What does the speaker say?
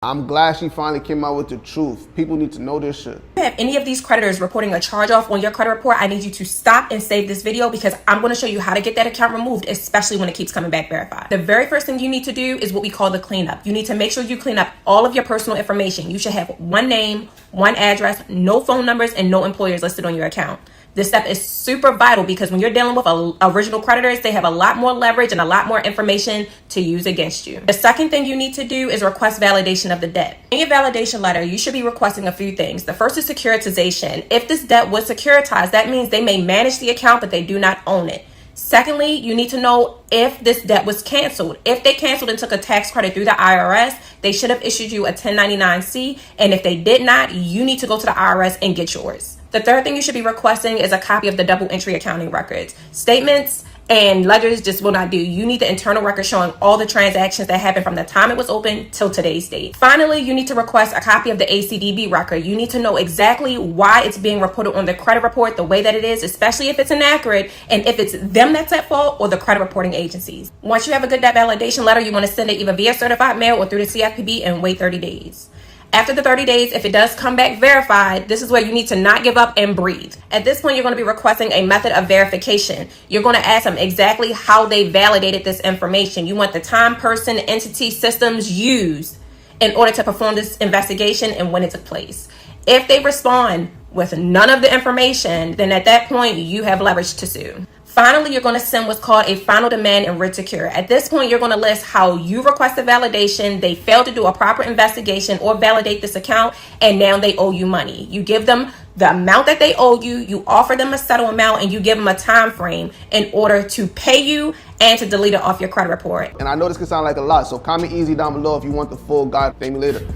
I'm glad she finally came out with the truth. People need to know this shit. If you have any of these creditors reporting a charge off on your credit report, I need you to stop and save this video because I'm going to show you how to get that account removed, especially when it keeps coming back verified. The very first thing you need to do is what we call the cleanup. You need to make sure you clean up all of your personal information. You should have one name, one address, no phone numbers, and no employers listed on your account. This step is super vital because when you're dealing with original creditors, they have a lot more leverage and a lot more information to use against you. The second thing you need to do is request validation of the debt. In your validation letter, you should be requesting a few things. The first is securitization. If this debt was securitized, that means they may manage the account, but they do not own it. Secondly, you need to know if this debt was canceled. If they canceled and took a tax credit through the IRS, they should have issued you a 1099-C. And if they did not, you need to go to the IRS and get yours. The third thing you should be requesting is a copy of the double entry accounting records. Statements and ledgers just will not do. You need the internal record showing all the transactions that happened from the time it was open till today's date. Finally, you need to request a copy of the ACDB record. You need to know exactly why it's being reported on the credit report the way that it is, especially if it's inaccurate and if it's them that's at fault or the credit reporting agencies. Once you have a good debt validation letter, you want to send it either via certified mail or through the CFPB and wait 30 days. After the 30 days, if it does come back verified, this is where you need to not give up and breathe. At this point, you're going to be requesting a method of verification. You're going to ask them exactly how they validated this information. You want the time, person, entity, systems used in order to perform this investigation and when it took place. If they respond with none of the information, then at that point, you have leverage to sue. Finally, you're going to send what's called a final demand and writ secure. At this point, you're going to list how you requested validation, they failed to do a proper investigation or validate this account, and now they owe you money. You give them the amount that they owe you, you offer them a settle amount, and you give them a time frame in order to pay you and to delete it off your credit report. And I know this can sound like a lot, so comment easy down below if you want the full guide. Thank me later.